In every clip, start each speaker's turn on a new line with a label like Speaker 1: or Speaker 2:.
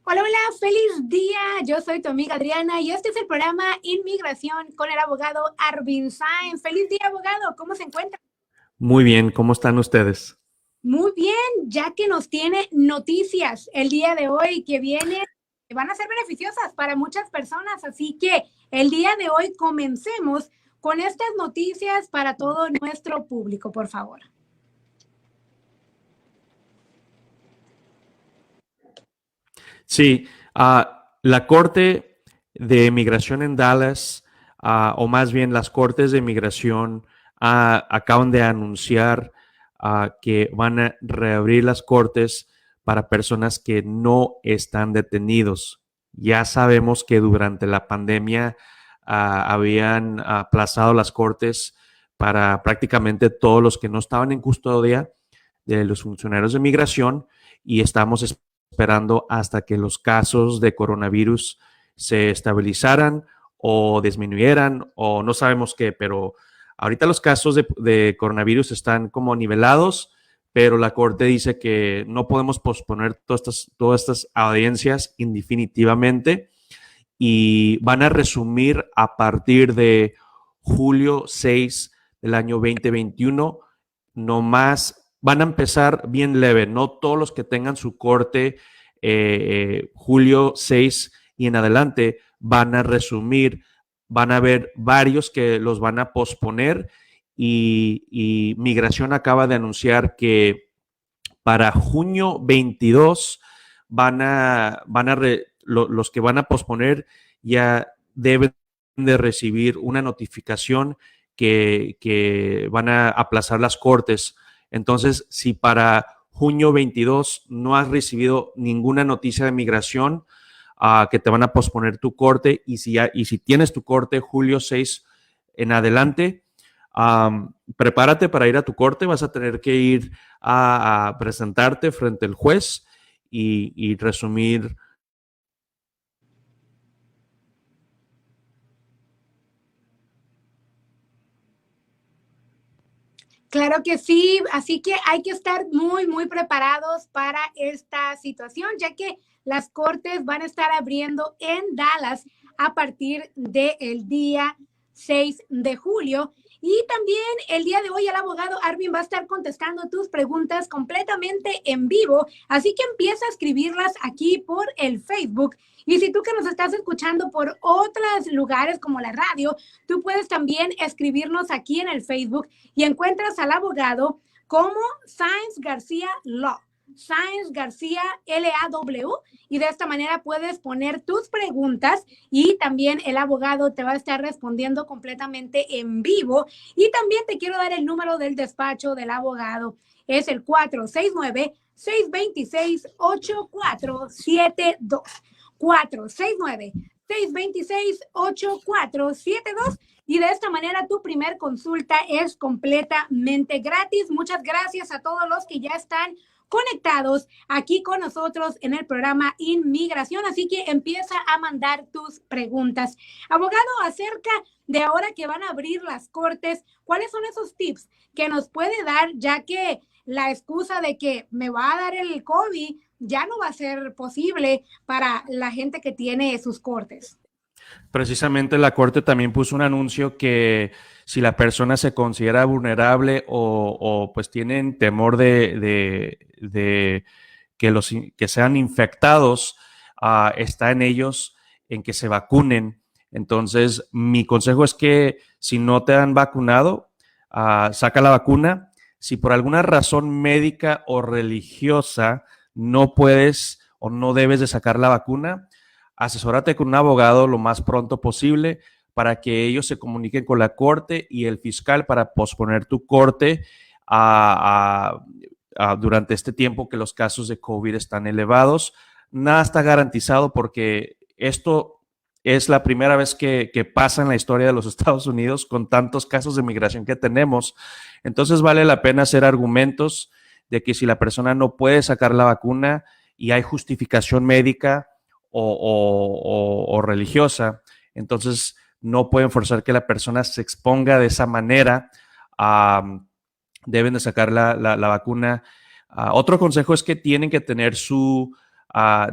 Speaker 1: Hola, hola, feliz día. Yo soy tu amiga Adriana y este es el programa Inmigración con el abogado Arvin Sainz. Feliz día, abogado. ¿Cómo se encuentra?
Speaker 2: Muy bien, ¿cómo están ustedes?
Speaker 1: Muy bien, ya que nos tiene noticias el día de hoy que vienen, que van a ser beneficiosas para muchas personas. Así que el día de hoy comencemos con estas noticias para todo nuestro público, por favor.
Speaker 2: Sí, la Corte de Migración en Dallas, o más bien las Cortes de Migración, acaban de anunciar que van a reabrir las cortes para personas que no están detenidos. Ya sabemos que durante la pandemia habían aplazado las cortes para prácticamente todos los que no estaban en custodia de los funcionarios de migración y estamos esperando hasta que los casos de coronavirus se estabilizaran o disminuyeran o no sabemos qué, pero ahorita los casos de coronavirus están como nivelados, pero la Corte dice que no podemos posponer todas estas audiencias indefinitivamente y van a resumir a partir de julio 6 del año 2021, no más, van a empezar bien leve, no todos los que tengan su corte julio 6 y en adelante van a resumir, van a haber varios que los van a posponer y Migración acaba de anunciar que para junio 22 los que van a posponer ya deben de recibir una notificación que van a aplazar las cortes. Entonces, si para junio 22 no has recibido ninguna noticia de migración, que te van a posponer tu corte y si tienes tu corte julio 6 en adelante, prepárate para ir a tu corte, vas a tener que ir a presentarte frente al juez y resumir.
Speaker 1: Claro que sí, así que hay que estar muy, muy preparados para esta situación, ya que las cortes van a estar abriendo en Dallas a partir del día 6 de julio. Y también el día de hoy el abogado Arvin va a estar contestando tus preguntas completamente en vivo, así que empieza a escribirlas aquí por el Facebook. Y si tú que nos estás escuchando por otros lugares como la radio, tú puedes también escribirnos aquí en el Facebook y encuentras al abogado como Sainz García Law. Sainz García LAW y de esta manera puedes poner tus preguntas y también el abogado te va a estar respondiendo completamente en vivo y también te quiero dar el número del despacho del abogado. Es el 469-626-8472. 469-626-8472 y de esta manera tu primer consulta es completamente gratis. Muchas gracias a todos los que ya están conectados aquí con nosotros en el programa Inmigración, así que empieza a mandar tus preguntas. Abogado, acerca de ahora que van a abrir las cortes, ¿cuáles son esos tips que nos puede dar, ya que la excusa de que me va a dar el COVID ya no va a ser posible para la gente que tiene sus cortes?
Speaker 2: Precisamente la Corte también puso un anuncio que si la persona se considera vulnerable o pues tienen temor de que sean infectados, está en ellos en que se vacunen. Entonces, mi consejo es que si no te han vacunado, saca la vacuna. Si por alguna razón médica o religiosa no puedes o no debes de sacar la vacuna, asesórate con un abogado lo más pronto posible para que ellos se comuniquen con la corte y el fiscal para posponer tu corte a, durante este tiempo que los casos de COVID están elevados. Nada está garantizado porque esto es la primera vez que pasa en la historia de los Estados Unidos con tantos casos de migración que tenemos. Entonces vale la pena hacer argumentos de que si la persona no puede sacar la vacuna y hay justificación médica o religiosa, entonces no pueden forzar que la persona se exponga de esa manera. Deben de sacar la vacuna. Otro consejo es que tienen que tener su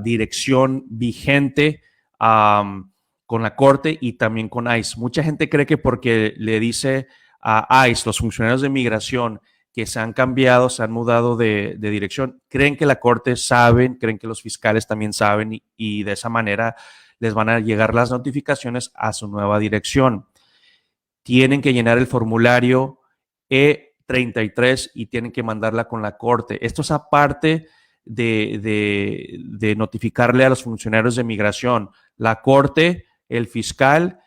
Speaker 2: dirección vigente con la corte y también con ICE. Mucha gente cree que porque le dice a ICE, los funcionarios de migración, que se han cambiado, se han mudado de dirección, creen que la corte saben, creen que los fiscales también saben y de esa manera les van a llegar las notificaciones a su nueva dirección. Tienen que llenar el formulario E33 y tienen que mandarla con la corte. Esto es aparte de notificarle a los funcionarios de migración. La corte, el fiscal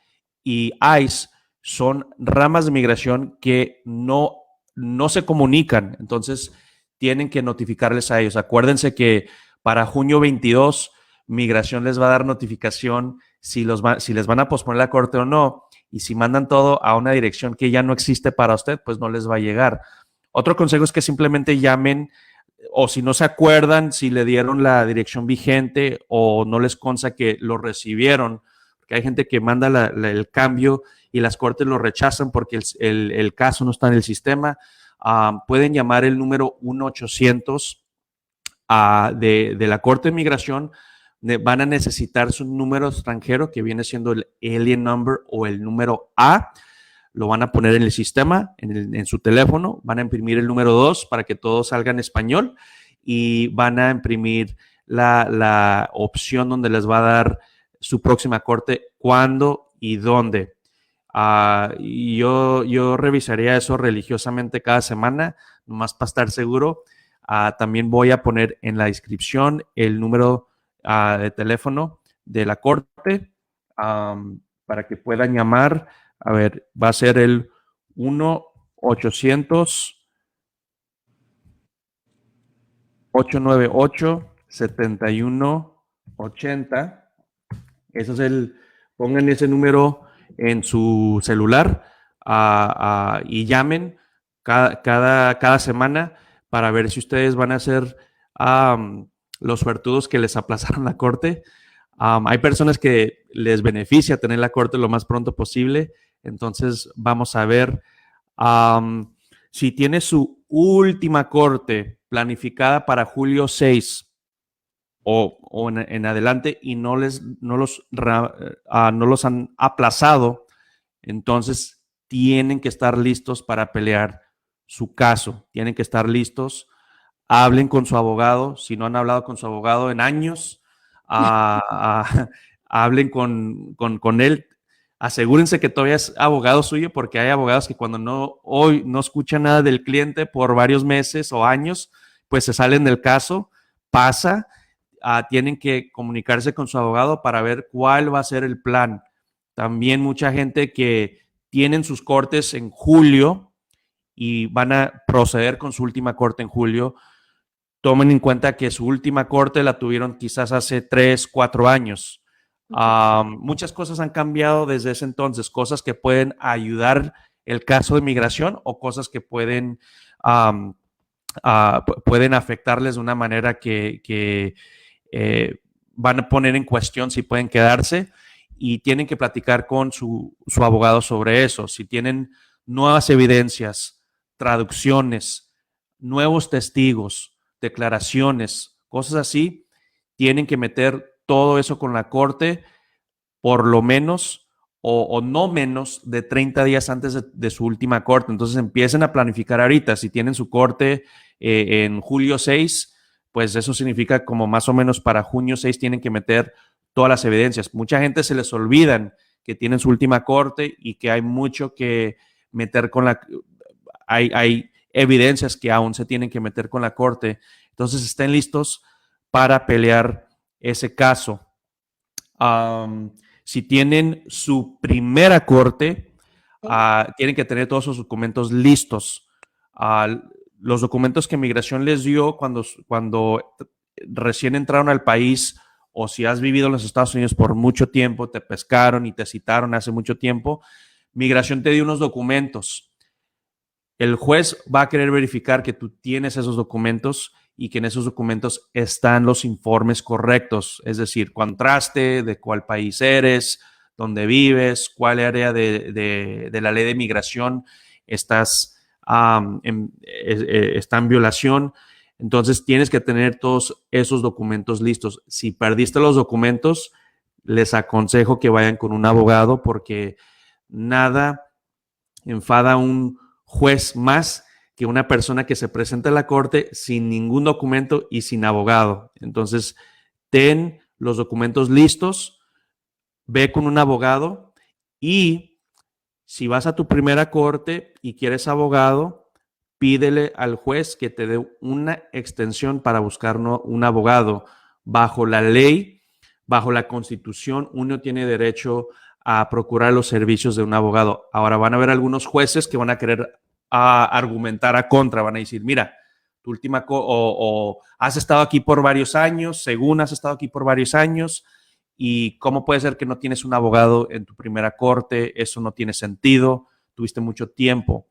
Speaker 2: y ICE son ramas de migración que no se comunican, entonces tienen que notificarles a ellos. Acuérdense que para junio 22, migración les va a dar notificación si les van a posponer la corte o no, y si mandan todo a una dirección que ya no existe para usted, pues no les va a llegar. Otro consejo es que simplemente llamen, o si no se acuerdan, si le dieron la dirección vigente o no les consta que lo recibieron, porque hay gente que manda el cambio y las cortes lo rechazan porque el caso no está en el sistema. Pueden llamar el número 1-800 de la Corte de Migración. Van a necesitar su número extranjero, que viene siendo el alien number o el número A. Lo van a poner en el sistema, en su teléfono. Van a imprimir el número 2 para que todo salga en español y van a imprimir la opción donde les va a dar su próxima corte, cuándo y dónde. Y yo revisaría eso religiosamente cada semana, nomás para estar seguro. También voy a poner en la descripción el número de teléfono de la corte para que puedan llamar. A ver, va a ser el 1-800-898-7180. Eso es pongan ese número en su celular y llamen cada semana para ver si ustedes van a ser los suertudos que les aplazaron la corte. Hay personas que les beneficia tener la corte lo más pronto posible, entonces vamos a ver si tiene su última corte planificada para julio 6 o en adelante y no los han aplazado, entonces tienen que estar listos para pelear su caso, tienen que estar listos. Hablen con su abogado, si no han hablado con su abogado en años, hablen con él, asegúrense que todavía es abogado suyo, porque hay abogados que cuando hoy no escuchan nada del cliente por varios meses o años, pues se salen del caso, pasa. Tienen que comunicarse con su abogado para ver cuál va a ser el plan. También mucha gente que tienen sus cortes en julio y van a proceder con su última corte en julio, tomen en cuenta que su última corte la tuvieron quizás hace 3, 4 años. Muchas cosas han cambiado desde ese entonces, cosas que pueden ayudar el caso de migración o cosas que pueden afectarles de una manera que van a poner en cuestión si pueden quedarse, y tienen que platicar con su abogado sobre eso. Si tienen nuevas evidencias, traducciones, nuevos testigos, declaraciones, cosas así, tienen que meter todo eso con la corte por lo menos o no menos de 30 días antes de su última corte. Entonces empiecen a planificar ahorita. Si tienen su corte en julio 6, pues eso significa como más o menos para junio 6 tienen que meter todas las evidencias. Mucha gente se les olvidan que tienen su última corte y que hay mucho que meter con hay evidencias que aún se tienen que meter con la corte. Entonces estén listos para pelear ese caso. Si tienen su primera corte, tienen que tener todos sus documentos listos. Los documentos que Migración les dio cuando recién entraron al país, o si has vivido en los Estados Unidos por mucho tiempo, te pescaron y te citaron hace mucho tiempo, Migración te dio unos documentos. El juez va a querer verificar que tú tienes esos documentos y que en esos documentos están los informes correctos, es decir, contraste de cuál país eres, dónde vives, cuál área de la ley de migración está en violación. Entonces tienes que tener todos esos documentos listos. Si perdiste los documentos, les aconsejo que vayan con un abogado porque nada enfada a un juez más que una persona que se presenta a la corte sin ningún documento y sin abogado. Entonces, ten los documentos listos, ve con un abogado y si vas a tu primera corte y quieres abogado, pídele al juez que te dé una extensión para buscar un abogado. Bajo la ley, bajo la Constitución, uno tiene derecho a procurar los servicios de un abogado. Ahora van a haber algunos jueces que van a querer argumentar a contra, van a decir, mira, tu última o has estado aquí por varios años, según has estado aquí por varios años, y cómo puede ser que no tienes un abogado en tu primera corte, eso no tiene sentido, tuviste mucho tiempo.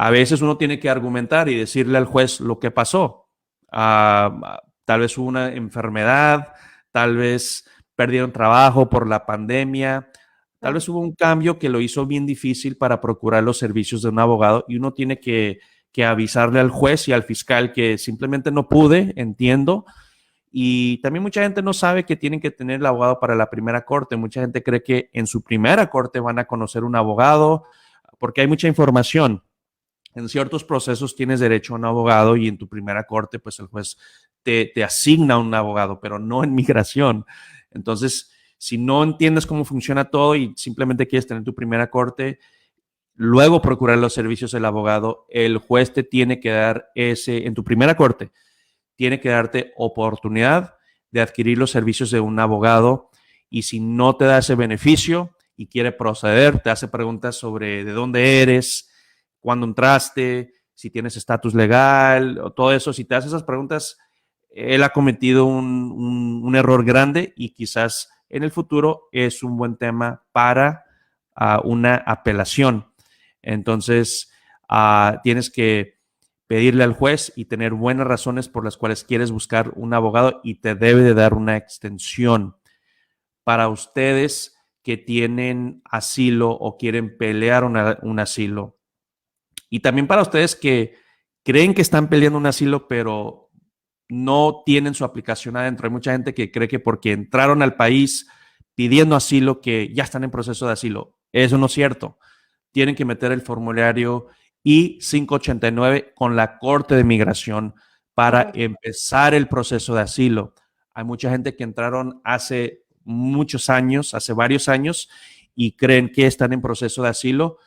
Speaker 2: A veces uno tiene que argumentar y decirle al juez lo que pasó. Tal vez hubo una enfermedad, tal vez perdieron trabajo por la pandemia, tal vez hubo un cambio que lo hizo bien difícil para procurar los servicios de un abogado y uno tiene que avisarle al juez y al fiscal que simplemente no pude, entiendo. Y también mucha gente no sabe que tienen que tener el abogado para la primera corte. Mucha gente cree que en su primera corte van a conocer un abogado porque hay mucha información. En ciertos procesos tienes derecho a un abogado y en tu primera corte, pues el juez te asigna un abogado, pero no en migración. Entonces, si no entiendes cómo funciona todo y simplemente quieres tener tu primera corte, luego procurar los servicios del abogado, el juez te tiene que dar en tu primera corte, tiene que darte oportunidad de adquirir los servicios de un abogado y si no te da ese beneficio y quiere proceder, te hace preguntas sobre de dónde eres, cuándo entraste, si tienes estatus legal o todo eso. Si te hace esas preguntas, él ha cometido un error grande y quizás en el futuro es un buen tema para una apelación. Entonces, tienes que pedirle al juez y tener buenas razones por las cuales quieres buscar un abogado y te debe de dar una extensión. Para ustedes que tienen asilo o quieren pelear un asilo, y también para ustedes que creen que están peleando un asilo, pero no tienen su aplicación adentro. Hay mucha gente que cree que porque entraron al país pidiendo asilo, que ya están en proceso de asilo. Eso no es cierto. Tienen que meter el formulario I-589 con la Corte de Migración para empezar el proceso de asilo. Hay mucha gente que entraron hace muchos años, hace varios años, y creen que están en proceso de asilo.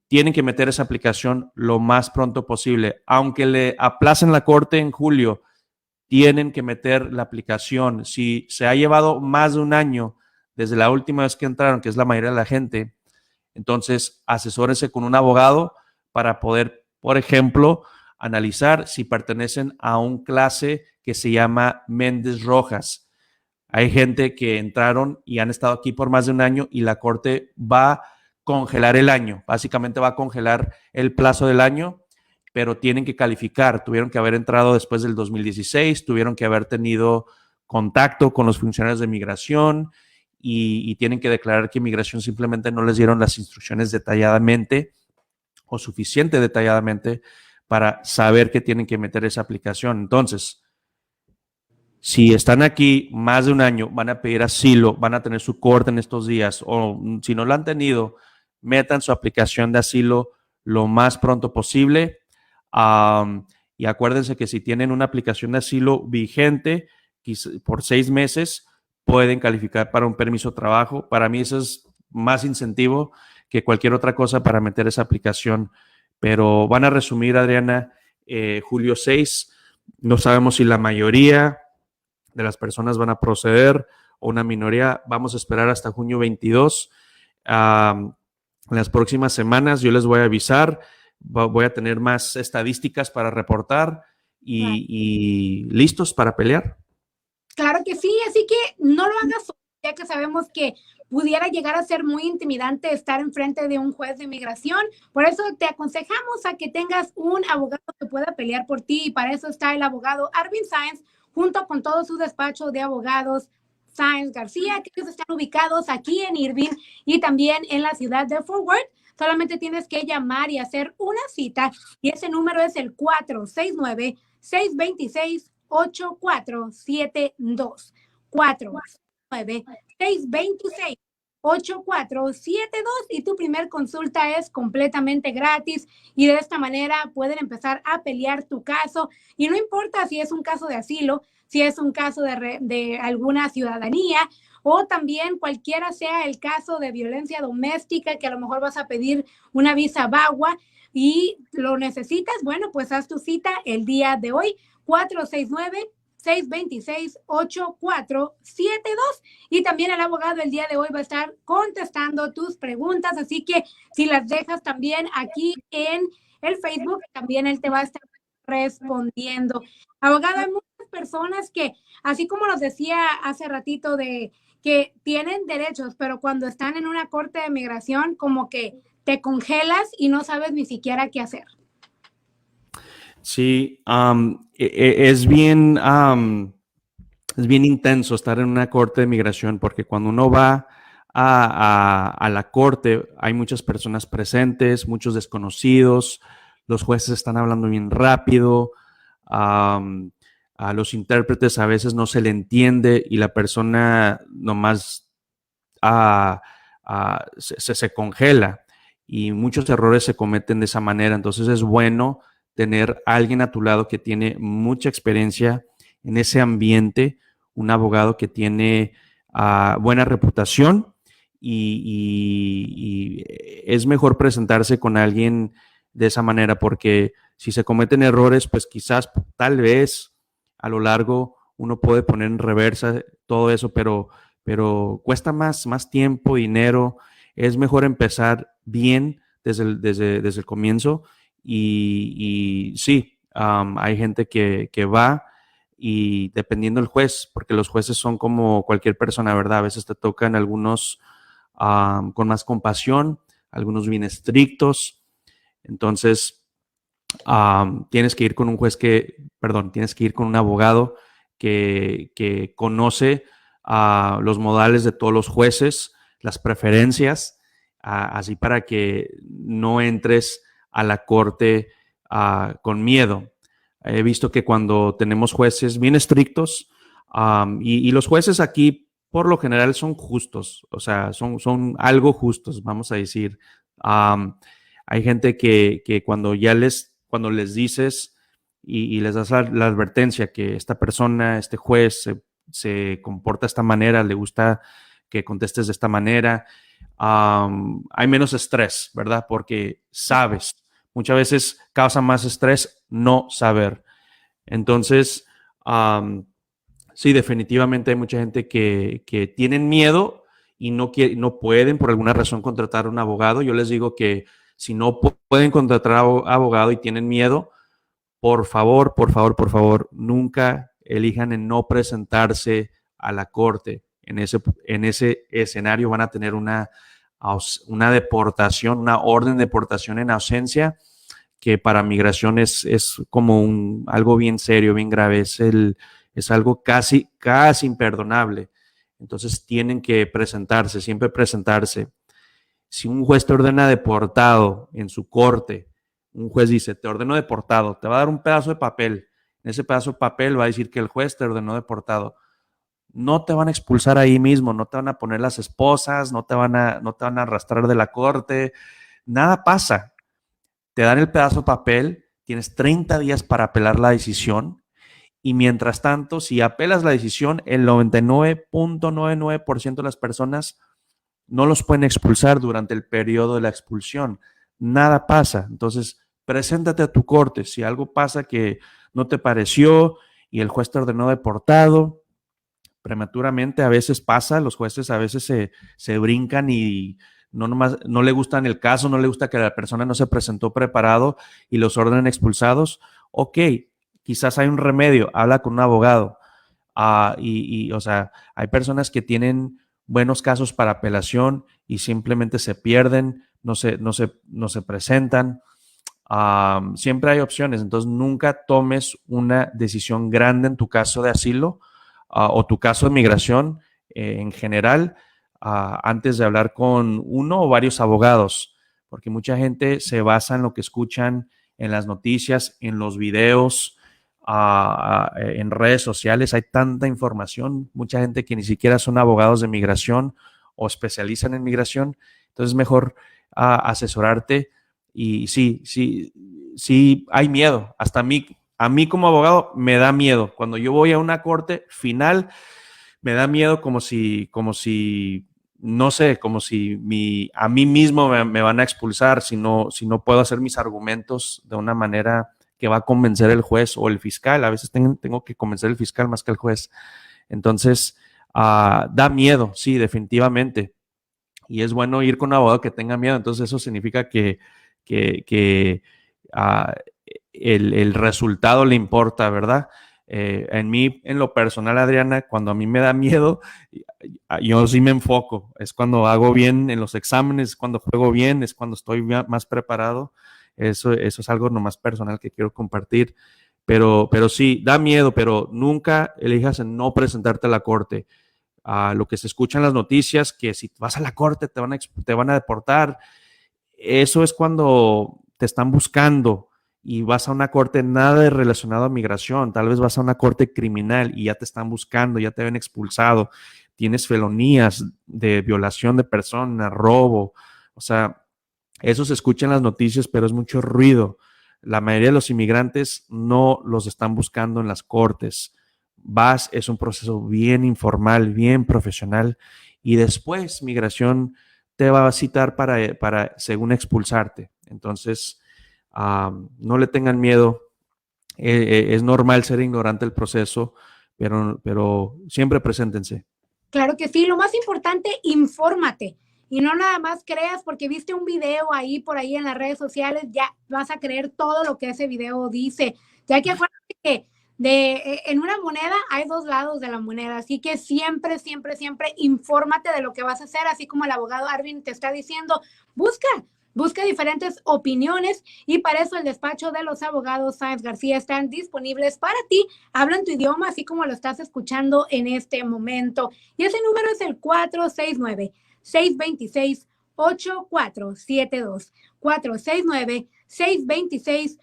Speaker 2: Tienen que meter esa aplicación lo más pronto posible. Aunque le aplacen la corte en julio, tienen que meter la aplicación. Si se ha llevado más de un año desde la última vez que entraron, que es la mayoría de la gente, entonces asesórense con un abogado para poder, por ejemplo, analizar si pertenecen a un clase que se llama Méndez Rojas. Hay gente que entraron y han estado aquí por más de un año y la corte va a congelar el año. Básicamente va a congelar el plazo del año, pero tienen que calificar. Tuvieron que haber entrado después del 2016, tuvieron que haber tenido contacto con los funcionarios de migración y tienen que declarar que migración simplemente no les dieron las instrucciones detalladamente o suficiente detalladamente para saber que tienen que meter esa aplicación. Entonces, si están aquí más de un año, van a pedir asilo, van a tener su corte en estos días, o si no lo han tenido, metan su aplicación de asilo lo más pronto posible. Y acuérdense que si tienen una aplicación de asilo vigente por 6 meses, pueden calificar para un permiso de trabajo. Para mí eso es más incentivo que cualquier otra cosa para meter esa aplicación. Pero van a resumir, Adriana, julio 6. No sabemos si la mayoría de las personas van a proceder o una minoría. Vamos a esperar hasta junio 22. En las próximas semanas yo les voy a avisar. Voy a tener más estadísticas para reportar y listos para pelear.
Speaker 1: Claro que sí, así que no lo hagas solo, ya que sabemos que pudiera llegar a ser muy intimidante estar enfrente de un juez de inmigración. Por eso te aconsejamos a que tengas un abogado que pueda pelear por ti y para eso está el abogado Arvin Sáenz junto con todo su despacho de abogados Sáenz García, que ellos están ubicados aquí en Irving y también en la ciudad de Fort Worth. Solamente tienes que llamar y hacer una cita y ese número es el 469 626-8472. 496-626-8472 y tu primer consulta es completamente gratis y de esta manera pueden empezar a pelear tu caso y no importa si es un caso de asilo, si es un caso de alguna ciudadanía o también cualquiera sea el caso de violencia doméstica que a lo mejor vas a pedir una visa VAWA y lo necesitas, bueno, pues haz tu cita el día de hoy, 469-626-8472 y también el abogado el día de hoy va a estar contestando tus preguntas, así que si las dejas también aquí en el Facebook, también él te va a estar respondiendo. Abogado, hay muchas personas que, así como nos decía hace ratito de que tienen derechos, pero cuando están en una corte de migración, como que te congelas y no sabes ni siquiera qué hacer.
Speaker 2: Sí, es bien intenso estar en una corte de migración porque cuando uno va a la corte hay muchas personas presentes, muchos desconocidos, los jueces están hablando bien rápido, a los intérpretes a veces no se le entiende y la persona nomás se congela y muchos errores se cometen de esa manera. Entonces es bueno tener a alguien a tu lado que tiene mucha experiencia en ese ambiente, un abogado que tiene buena reputación y es mejor presentarse con alguien de esa manera porque si se cometen errores, pues quizás tal vez a lo largo uno puede poner en reversa todo eso, pero cuesta más tiempo, dinero. Es mejor empezar bien desde el comienzo y sí, hay gente que va y dependiendo del juez, porque los jueces son como cualquier persona, ¿verdad? A veces te tocan algunos con más compasión, algunos bien estrictos. Entonces, tienes que ir con un tienes que ir con un abogado que conoce los modales de todos los jueces, las preferencias, así para que no entres a la corte con miedo. He visto que cuando tenemos jueces bien estrictos, y los jueces aquí por lo general son justos, o sea, son algo justos, vamos a decir. Hay gente que cuando les dices y les das la advertencia que esta persona, este juez, se comporta de esta manera, le gusta que contestes de esta manera, hay menos estrés, ¿verdad? Porque sabes, muchas veces causa más estrés no saber. Entonces, sí, definitivamente hay mucha gente que tienen miedo y no pueden por alguna razón contratar a un abogado. Yo les digo que si no pueden contratar a abogado y tienen miedo, por favor, nunca elijan en no presentarse a la corte. En ese escenario van a tener una deportación, una orden de deportación en ausencia, que para migración es como algo bien serio, bien grave. Es algo casi imperdonable. Entonces tienen que presentarse, siempre presentarse. Si un juez te ordena deportado en su corte, un juez dice, te ordeno deportado, te va a dar un pedazo de papel. En ese pedazo de papel va a decir que el juez te ordenó deportado. No te van a expulsar ahí mismo, no te van a poner las esposas, no te van a arrastrar de la corte, nada pasa. Te dan el pedazo de papel, tienes 30 días para apelar la decisión y mientras tanto, si apelas la decisión, el 99.99% de las personas no los pueden expulsar durante el periodo de la expulsión. Nada pasa. Entonces, preséntate a tu corte. Si algo pasa que no te pareció y el juez te ordenó deportado, prematuramente a veces pasa, los jueces a veces se brincan y no le gustan el caso, no le gusta que la persona no se presentó preparado y los ordenan expulsados. Ok, quizás hay un remedio, habla con un abogado. O sea, hay personas que tienen buenos casos para apelación y simplemente se pierden, no se presentan. Siempre hay opciones, entonces nunca tomes una decisión grande en tu caso de asilo o tu caso de migración en general antes de hablar con uno o varios abogados, porque mucha gente se basa en lo que escuchan en las noticias, en los videos, en redes sociales, hay tanta información, mucha gente que ni siquiera son abogados de migración o especializan en migración, entonces es mejor asesorarte. Y sí, hay miedo. Hasta a mí como abogado me da miedo. Cuando yo voy a una corte final, me da miedo como si no sé, como si a mí mismo me van a expulsar si no puedo hacer mis argumentos de una manera que va a convencer el juez o el fiscal. A veces tengo que convencer el fiscal más que el juez. Entonces, da miedo, sí, definitivamente. Y es bueno ir con un abogado que tenga miedo. Entonces, eso significa que el resultado le importa, ¿verdad? En lo personal, Adriana, cuando a mí me da miedo, yo sí me enfoco. Es cuando hago bien en los exámenes, es cuando juego bien, es cuando estoy más preparado. Eso es algo nomás personal que quiero compartir. Pero sí, da miedo, pero nunca elijas en no presentarte a la corte. Lo que se escucha en las noticias, que si vas a la corte te van a deportar. Eso es cuando te están buscando y vas a una corte nada relacionado a migración. Tal vez vas a una corte criminal y ya te están buscando, ya te ven expulsado. Tienes felonías de violación de personas, robo. O sea, eso se escucha en las noticias, pero es mucho ruido. La mayoría de los inmigrantes no los están buscando en las cortes. Es un proceso bien informal, bien profesional, y después migración te va a citar según expulsarte. Entonces, no le tengan miedo. Es normal ser ignorante del proceso, pero siempre preséntense.
Speaker 1: Claro que sí, lo más importante, infórmate. Y no nada más creas porque viste un video ahí por ahí en las redes sociales, ya vas a creer todo lo que ese video dice. Ya que acuérdate que en una moneda hay dos lados de la moneda, así que siempre, siempre, siempre infórmate de lo que vas a hacer, así como el abogado Arvin te está diciendo, busca diferentes opiniones y para eso el despacho de los abogados Sáenz García están disponibles para ti. Hablan tu idioma así como lo estás escuchando en este momento. Y ese número es el 469-626-8472. 469-626-8472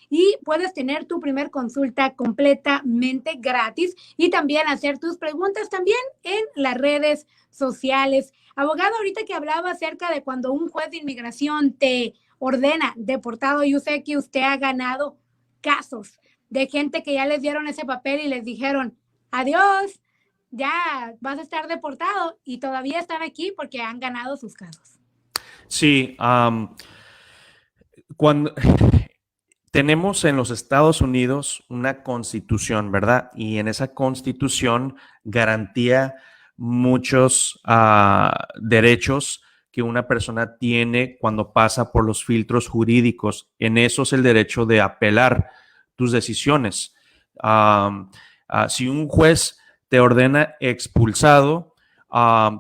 Speaker 1: y puedes tener tu primer consulta completamente gratis y también hacer tus preguntas también en las redes sociales. Abogado, ahorita que hablaba acerca de cuando un juez de inmigración te ordena deportado, yo sé que usted ha ganado casos de gente que ya les dieron ese papel y les dijeron, adiós, ya vas a estar deportado y todavía están aquí porque han ganado sus casos.
Speaker 2: Sí, cuando tenemos en los Estados Unidos una constitución, ¿verdad? Y en esa constitución garantía muchos derechos que una persona tiene cuando pasa por los filtros jurídicos. En eso es el derecho de apelar tus decisiones. Si un juez te ordena expulsado,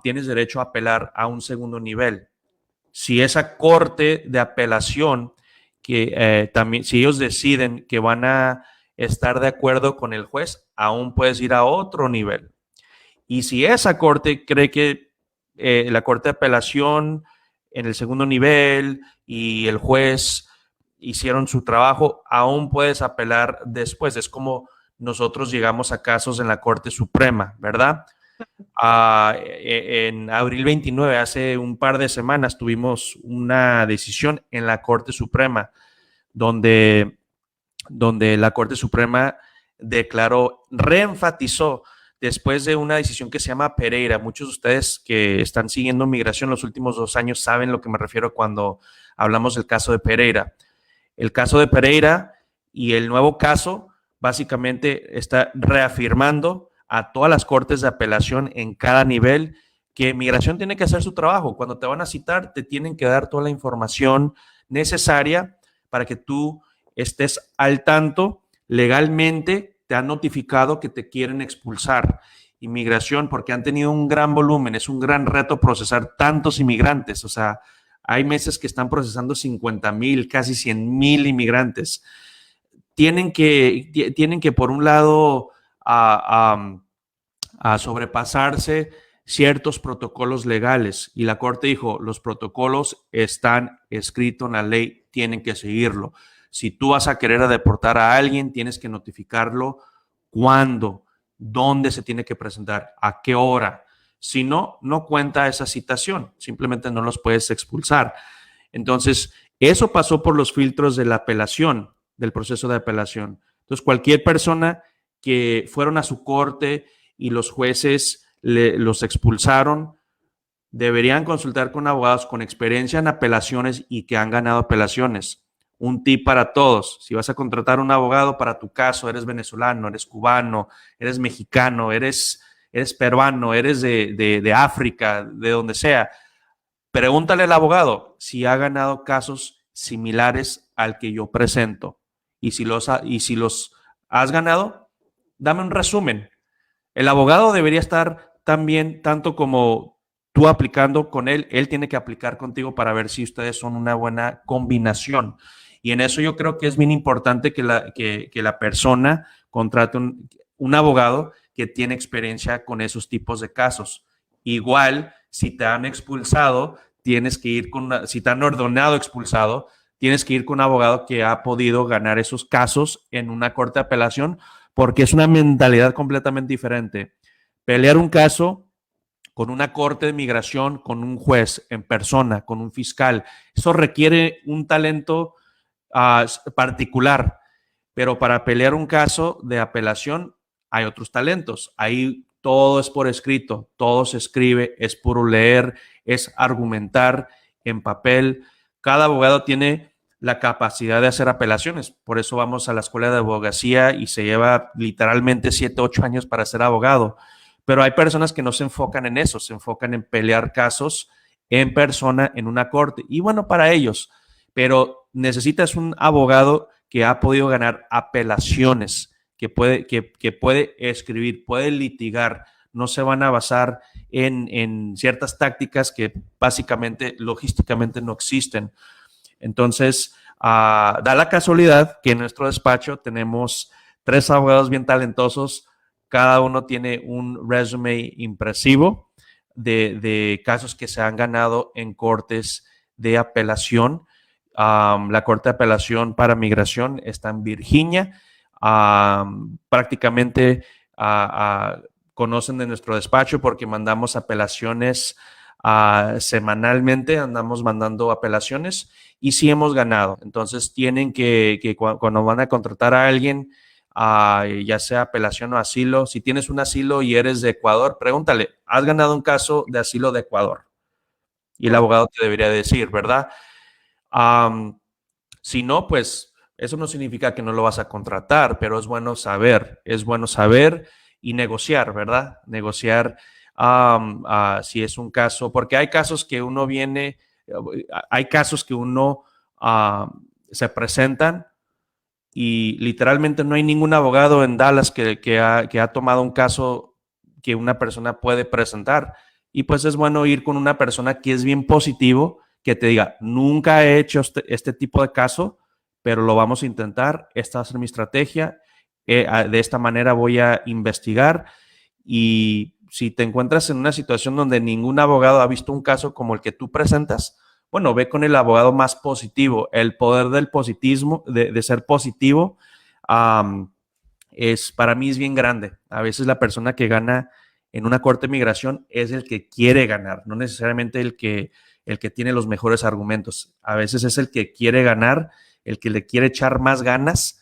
Speaker 2: tienes derecho a apelar a un segundo nivel. Si esa corte de apelación, que también, si ellos deciden que van a estar de acuerdo con el juez, aún puedes ir a otro nivel. Y si esa corte cree que la corte de apelación en el segundo nivel y el juez hicieron su trabajo, aún puedes apelar después. Es como nosotros llegamos a casos en la Corte Suprema, ¿verdad? En abril 29, hace un par de semanas, tuvimos una decisión en la Corte Suprema donde la Corte Suprema reenfatizó después de una decisión que se llama Pereira. Muchos de ustedes que están siguiendo migración los últimos 2 años saben lo que me refiero cuando hablamos del caso de Pereira. El caso de Pereira y el nuevo caso básicamente está reafirmando a todas las cortes de apelación en cada nivel que migración tiene que hacer su trabajo. Cuando te van a citar, te tienen que dar toda la información necesaria para que tú estés al tanto. Legalmente te han notificado que te quieren expulsar. Inmigración, porque han tenido un gran volumen, es un gran reto procesar tantos inmigrantes. O sea, hay meses que están procesando 50,000, casi 100,000 inmigrantes. Tienen que por un lado, a sobrepasarse ciertos protocolos legales. Y la Corte dijo, los protocolos están escritos en la ley, tienen que seguirlo. Si tú vas a querer deportar a alguien, tienes que notificarlo cuándo, dónde se tiene que presentar, a qué hora. Si no, no cuenta esa citación, simplemente no los puedes expulsar. Entonces, eso pasó por los filtros de la apelación, del proceso de apelación. Entonces, cualquier persona que fueron a su corte y los jueces los expulsaron, deberían consultar con abogados con experiencia en apelaciones y que han ganado apelaciones. Un tip para todos: si vas a contratar un abogado para tu caso, eres venezolano, eres cubano, eres mexicano, eres peruano, eres de África, de donde sea, pregúntale al abogado si ha ganado casos similares al que yo presento. Y si los has ganado, dame un resumen. El abogado debería estar también, tanto como tú aplicando con él, él tiene que aplicar contigo para ver si ustedes son una buena combinación. Y en eso yo creo que es bien importante que la persona contrate un abogado que tiene experiencia con esos tipos de casos. Igual, si te han expulsado, tienes que ir si te han ordenado expulsado, tienes que ir con un abogado que ha podido ganar esos casos en una corte de apelación, porque es una mentalidad completamente diferente. Pelear un caso con una corte de migración, con un juez en persona, con un fiscal, eso requiere un talento particular, pero para pelear un caso de apelación hay otros talentos. Ahí todo es por escrito, todo se escribe, es puro leer, es argumentar en papel. Cada abogado tiene la capacidad de hacer apelaciones. Por eso vamos a la escuela de abogacía y se lleva literalmente 7, 8 años para ser abogado. Pero hay personas que no se enfocan en eso, se enfocan en pelear casos en persona en una corte. Y bueno, para ellos, pero necesitas un abogado que ha podido ganar apelaciones, que puede escribir, puede litigar. No se van a basar en ciertas tácticas que básicamente, logísticamente no existen. Entonces, da la casualidad que en nuestro despacho tenemos 3 abogados bien talentosos. Cada uno tiene un resume impresivo de casos que se han ganado en cortes de apelación. La Corte de Apelación para Migración está en Virginia. Prácticamente conocen de nuestro despacho porque mandamos apelaciones semanalmente, andamos mandando apelaciones y sí hemos ganado. Entonces tienen que cuando van a contratar a alguien, ya sea apelación o asilo, si tienes un asilo y eres de Ecuador, pregúntale, ¿has ganado un caso de asilo de Ecuador? Y el abogado te debería decir, ¿verdad? Si no, pues eso no significa que no lo vas a contratar, pero es bueno saber y negociar, ¿verdad? Negociar si es un caso, porque hay casos que uno se presentan y literalmente no hay ningún abogado en Dallas que ha tomado un caso que una persona puede presentar. Y pues es bueno ir con una persona que es bien positivo, que te diga, nunca he hecho este tipo de caso, pero lo vamos a intentar, esta va a ser mi estrategia, de esta manera voy a investigar. Y si te encuentras en una situación donde ningún abogado ha visto un caso como el que tú presentas, bueno, ve con el abogado más positivo. El poder del positivismo, de ser positivo, para mí es bien grande. A veces la persona que gana en una corte de migración es el que quiere ganar, no necesariamente el que tiene los mejores argumentos. A veces es el que quiere ganar, el que le quiere echar más ganas.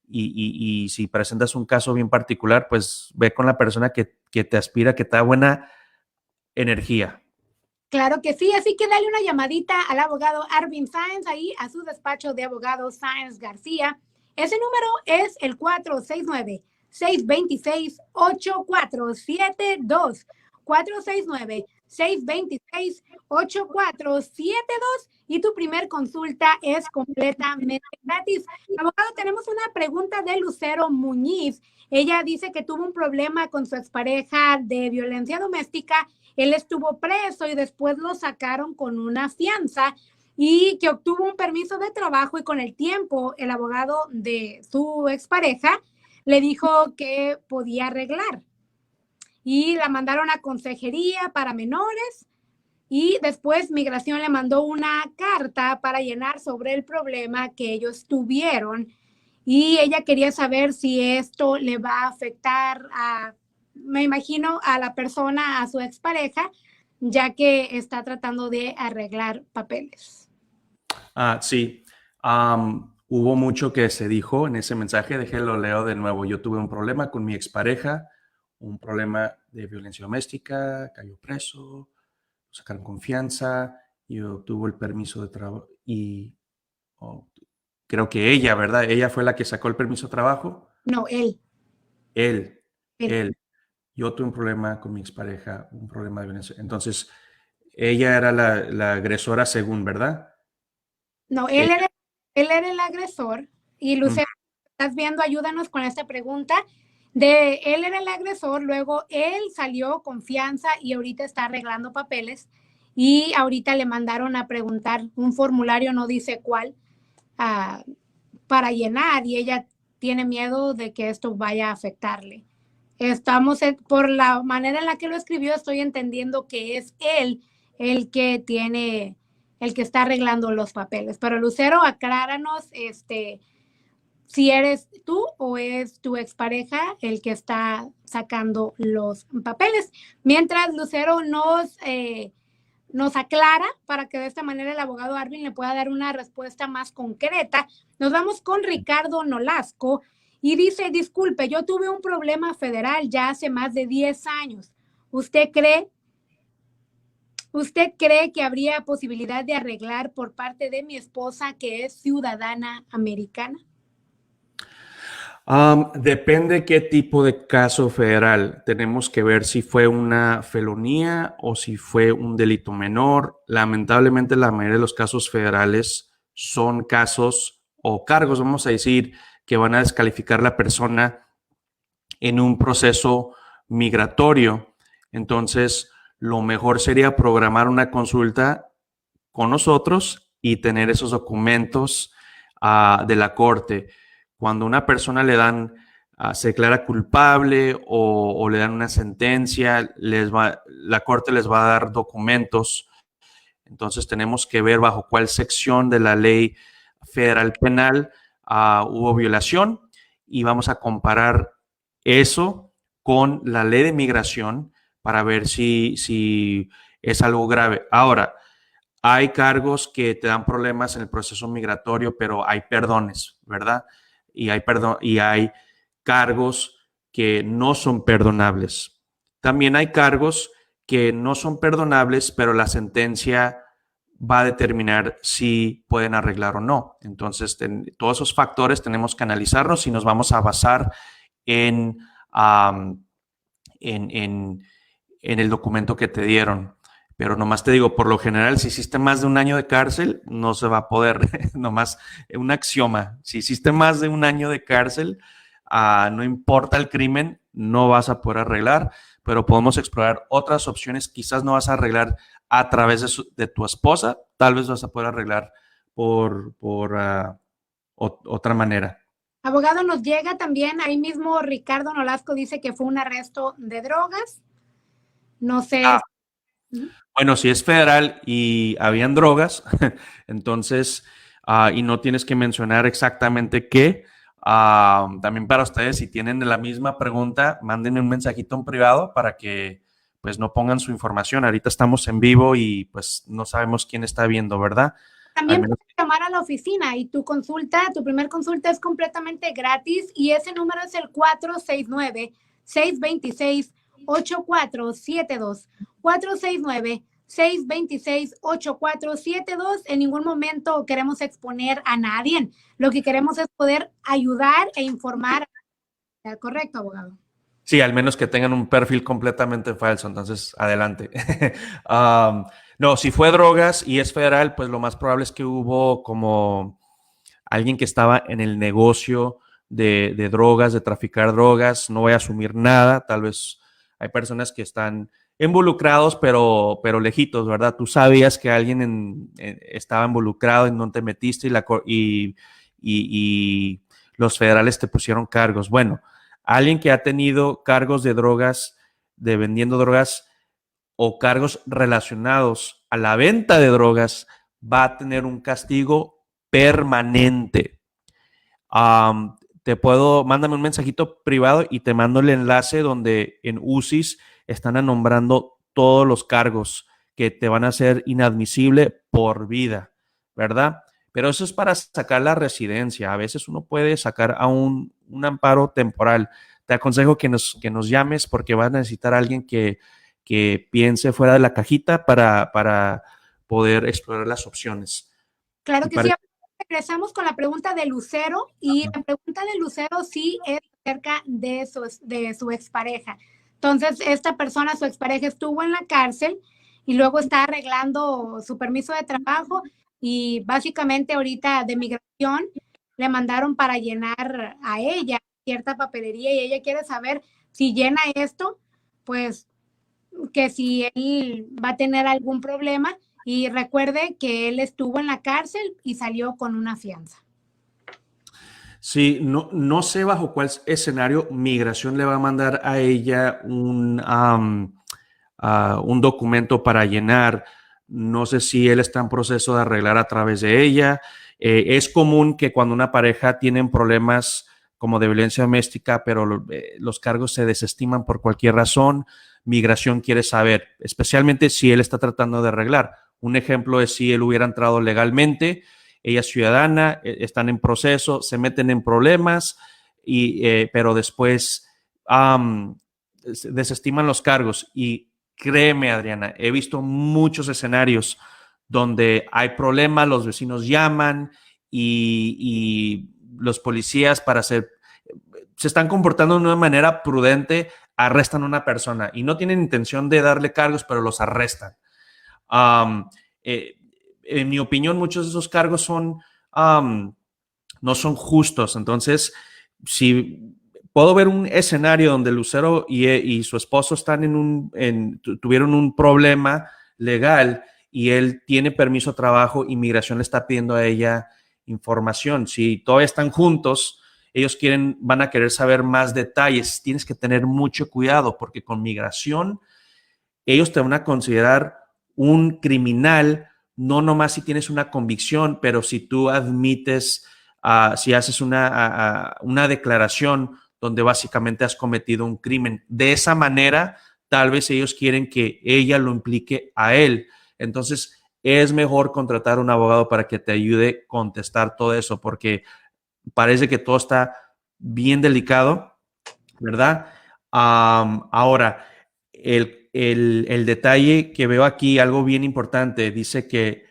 Speaker 2: Y si presentas un caso bien particular, pues ve con la persona que te aspira, que te da buena energía.
Speaker 1: Claro que sí, así que dale una llamadita al abogado Arvin Sáenz, ahí a su despacho de abogado Sáenz García. Ese número es el 469-626-8472. 469-626-8472 y tu primer consulta es completamente gratis. Abogado, tenemos una pregunta de Lucero Muñiz. Ella dice que tuvo un problema con su expareja de violencia doméstica. Él estuvo preso y después lo sacaron con una fianza y que obtuvo un permiso de trabajo y con el tiempo el abogado de su expareja le dijo que podía arreglar y la mandaron a consejería para menores y después Migración le mandó una carta para llenar sobre el problema que ellos tuvieron y ella quería saber si esto le va a afectar me imagino, a la persona, a su expareja, ya que está tratando de arreglar papeles.
Speaker 2: Sí. Hubo mucho que se dijo en ese mensaje, déjenlo leo de nuevo. Yo tuve un problema con mi expareja, un problema de violencia doméstica, cayó preso, sacaron confianza, yo tuve el permiso de trabajo y creo que ella, ¿verdad? Ella fue la que sacó el permiso de trabajo.
Speaker 1: No, él.
Speaker 2: Él. Yo tuve un problema con mi expareja, un problema de violencia. Entonces, ella era la agresora según, ¿verdad?
Speaker 1: No, él era el agresor y Lucero, estás viendo, ayúdanos con esta pregunta. Él era el agresor, luego él salió confianza y ahorita está arreglando papeles y ahorita le mandaron a preguntar un formulario, no dice cuál, para llenar y ella tiene miedo de que esto vaya a afectarle. Por la manera en la que lo escribió, estoy entendiendo que es él el que está arreglando los papeles. Pero Lucero, acláranos, si eres tú o es tu expareja el que está sacando los papeles. Mientras Lucero nos aclara para que de esta manera el abogado Arvin le pueda dar una respuesta más concreta. Nos vamos con Ricardo Nolasco y dice, disculpe, yo tuve un problema federal ya hace más de 10 años. ¿Usted cree que habría posibilidad de arreglar por parte de mi esposa que es ciudadana americana?
Speaker 2: Depende qué tipo de caso federal. Tenemos que ver si fue una felonía o si fue un delito menor. Lamentablemente, la mayoría de los casos federales son casos o cargos, vamos a decir, que van a descalificar a la persona en un proceso migratorio. Entonces, lo mejor sería programar una consulta con nosotros y tener esos documentos de la corte. Cuando una persona le dan, se declara culpable o le dan una sentencia, la corte les va a dar documentos. Entonces tenemos que ver bajo cuál sección de la ley federal penal hubo violación y vamos a comparar eso con la ley de migración para ver si es algo grave. Ahora, hay cargos que te dan problemas en el proceso migratorio, pero hay perdones, ¿verdad? Y hay cargos que no son perdonables. También hay cargos que no son perdonables, pero la sentencia va a determinar si pueden arreglar o no. Entonces, todos esos factores tenemos que analizarlos y nos vamos a basar en el documento que te dieron. Pero nomás te digo, por lo general, si hiciste más de un año de cárcel, no se va a poder, nomás un axioma. Si hiciste más de un año de cárcel, no importa el crimen, no vas a poder arreglar, pero podemos explorar otras opciones. Quizás no vas a arreglar a través de tu esposa, tal vez vas a poder arreglar por otra manera.
Speaker 1: Abogado, nos llega también, ahí mismo Ricardo Nolasco dice que fue un arresto de drogas. No sé.
Speaker 2: Bueno, si es federal y habían drogas, entonces, y no tienes que mencionar exactamente qué, también para ustedes, si tienen la misma pregunta, mándenme un mensajito en privado para que pues no pongan su información. Ahorita estamos en vivo y pues no sabemos quién está viendo, ¿verdad?
Speaker 1: También puedes llamar a la oficina y tu primer consulta es completamente gratis y ese número es el 469-626-8472. 469-626-8472. En ningún momento queremos exponer a nadie. Lo que queremos es poder ayudar e informar. ¿Correcto, abogado?
Speaker 2: Sí, al menos que tengan un perfil completamente falso. Entonces, adelante. No, si fue drogas y es federal, pues lo más probable es que hubo como alguien que estaba en el negocio de drogas, de traficar drogas. No voy a asumir nada. Tal vez hay personas que están involucrados, pero lejitos, ¿verdad? Tú sabías que alguien estaba involucrado y no te metiste y los federales te pusieron cargos. Bueno, alguien que ha tenido cargos de drogas, de vendiendo drogas, o cargos relacionados a la venta de drogas, va a tener un castigo permanente. Mándame un mensajito privado y te mando el enlace donde en UCIS están nombrando todos los cargos que te van a hacer inadmisible por vida, ¿verdad? Pero eso es para sacar la residencia. A veces uno puede sacar a un amparo temporal. Te aconsejo que nos llames porque vas a necesitar a alguien que piense fuera de la cajita para poder explorar las opciones.
Speaker 1: Claro que sí. Regresamos con la pregunta de Lucero y la pregunta de Lucero sí es acerca de su expareja. Entonces, esta persona, su expareja, estuvo en la cárcel y luego está arreglando su permiso de trabajo y básicamente ahorita de migración le mandaron para llenar a ella cierta papelería y ella quiere saber si llena esto, pues que si él va a tener algún problema. Y recuerde que él estuvo en la cárcel y salió con una fianza.
Speaker 2: Sí, no sé bajo cuál escenario migración le va a mandar a ella un documento para llenar. No sé si él está en proceso de arreglar a través de ella. Es común que cuando una pareja tiene problemas como de violencia doméstica, pero los cargos se desestiman por cualquier razón, migración quiere saber, especialmente si él está tratando de arreglar. Un ejemplo es si él hubiera entrado legalmente, ella es ciudadana, están en proceso, se meten en problemas, pero después desestiman los cargos. Y créeme, Adriana, he visto muchos escenarios donde hay problemas, los vecinos llaman y los policías se están comportando de una manera prudente, arrestan a una persona y no tienen intención de darle cargos, pero los arrestan. En mi opinión, muchos de esos cargos no son justos. Entonces, si puedo ver un escenario donde Lucero y su esposo tuvieron un problema legal y él tiene permiso de trabajo, inmigración le está pidiendo a ella información. Si todavía están juntos, ellos van a querer saber más detalles. Tienes que tener mucho cuidado porque con migración ellos te van a considerar un criminal, no nomás si tienes una convicción, pero si tú admites, si haces una declaración donde básicamente has cometido un crimen. De esa manera, tal vez ellos quieren que ella lo implique a él. Entonces, es mejor contratar a un abogado para que te ayude a contestar todo eso, porque parece que todo está bien delicado, ¿verdad? Ahora, el detalle que veo aquí, algo bien importante, dice que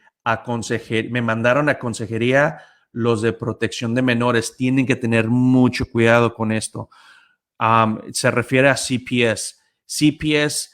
Speaker 2: me mandaron a consejería los de protección de menores. Tienen que tener mucho cuidado con esto. Se refiere a CPS. CPS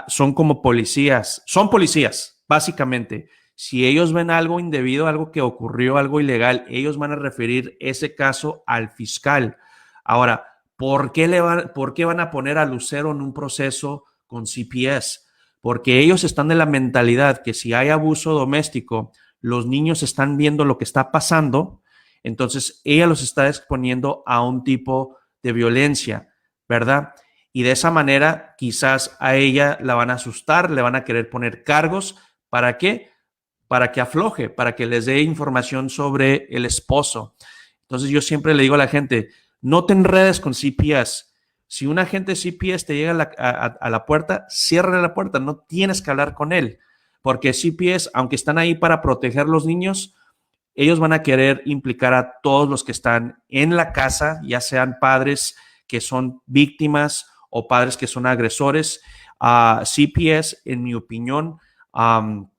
Speaker 2: son como policías, son policías, básicamente. Si ellos ven algo indebido, algo que ocurrió, algo ilegal, ellos van a referir ese caso al fiscal. Ahora, ¿por qué van a poner a Lucero en un proceso con CPS? Porque ellos están de la mentalidad que si hay abuso doméstico, los niños están viendo lo que está pasando, entonces ella los está exponiendo a un tipo de violencia, ¿verdad? Y de esa manera quizás a ella la van a asustar, le van a querer poner cargos. ¿Para qué? Para que afloje, para que les dé información sobre el esposo. Entonces yo siempre le digo a la gente, no te enredes con CPS. Si un agente CPS te llega a la puerta, cierra la puerta, no tienes que hablar con él, porque CPS, aunque están ahí para proteger a los niños, ellos van a querer implicar a todos los que están en la casa, ya sean padres que son víctimas o padres que son agresores. CPS, en mi opinión, no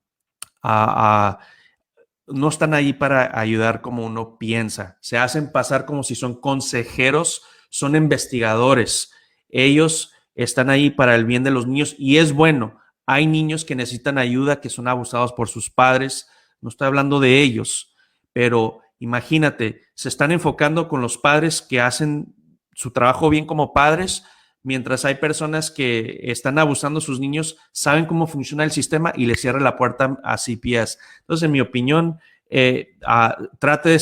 Speaker 2: están ahí para ayudar como uno piensa. Se hacen pasar como si son consejeros, son investigadores. Ellos están ahí para el bien de los niños y es bueno. Hay niños que necesitan ayuda, que son abusados por sus padres. No estoy hablando de ellos, pero imagínate, se están enfocando con los padres que hacen su trabajo bien como padres, mientras hay personas que están abusando a sus niños, saben cómo funciona el sistema y les cierran la puerta a CPS. Entonces, en mi opinión, trate de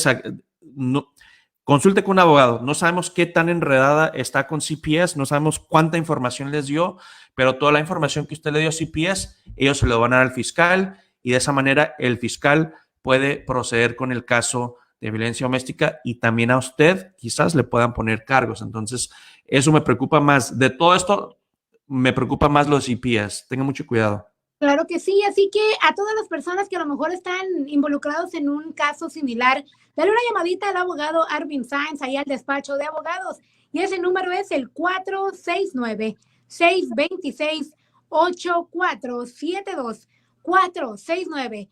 Speaker 2: consulte con un abogado. No sabemos qué tan enredada está con CPS, no sabemos cuánta información les dio, pero toda la información que usted le dio a CPS, ellos se lo van a dar al fiscal y de esa manera el fiscal puede proceder con el caso de violencia doméstica y también a usted quizás le puedan poner cargos. Entonces, eso me preocupa más. De todo esto, me preocupa más los CPS. Tenga mucho cuidado.
Speaker 1: Claro que sí, así que a todas las personas que a lo mejor están involucrados en un caso similar, dale una llamadita al abogado Arvin Sainz, ahí al despacho de abogados, y ese número es el 469-626-8472, 469-626-8472,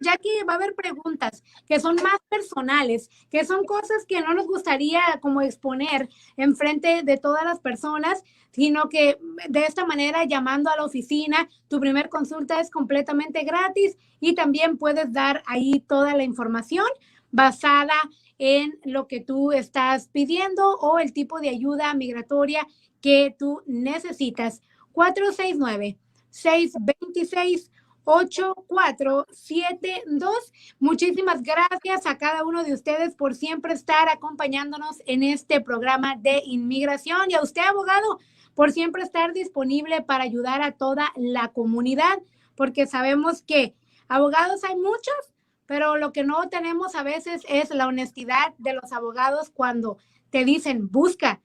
Speaker 1: ya que va a haber preguntas que son más personales, que son cosas que no nos gustaría como exponer en frente de todas las personas, sino que de esta manera, llamando a la oficina, tu primer consulta es completamente gratis y también puedes dar ahí toda la información basada en lo que tú estás pidiendo o el tipo de ayuda migratoria que tú necesitas. 469-626-8472. Muchísimas gracias a cada uno de ustedes por siempre estar acompañándonos en este programa de inmigración y a usted, abogado, por siempre estar disponible para ayudar a toda la comunidad, porque sabemos que abogados hay muchos, pero lo que no tenemos a veces es la honestidad de los abogados cuando te dicen, busca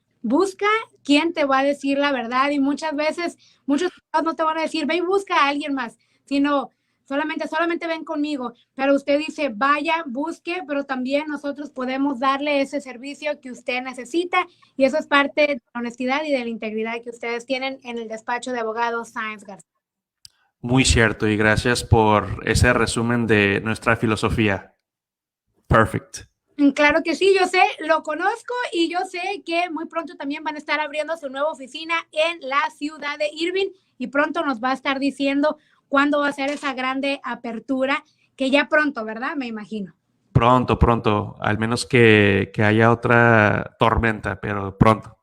Speaker 1: quién te va a decir la verdad, y muchas veces muchos abogados no te van a decir, ve y busca a alguien más, sino solamente ven conmigo, pero usted dice, vaya, busque, pero también nosotros podemos darle ese servicio que usted necesita, y eso es parte de la honestidad y de la integridad que ustedes tienen en el despacho de abogados Sainz García.
Speaker 2: Muy cierto, y gracias por ese resumen de nuestra filosofía. Perfect.
Speaker 1: Claro que sí, yo sé, lo conozco y yo sé que muy pronto también van a estar abriendo su nueva oficina en la ciudad de Irving y pronto nos va a estar diciendo cuándo va a ser esa grande apertura, que ya pronto, ¿verdad? Me imagino.
Speaker 2: Pronto, al menos que haya otra tormenta, pero pronto.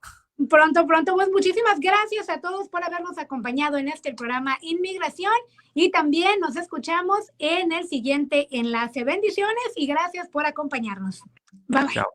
Speaker 1: Pronto. Pues muchísimas gracias a todos por habernos acompañado en este programa Inmigración y también nos escuchamos en el siguiente enlace. Bendiciones y gracias por acompañarnos. Bye.
Speaker 2: Chao.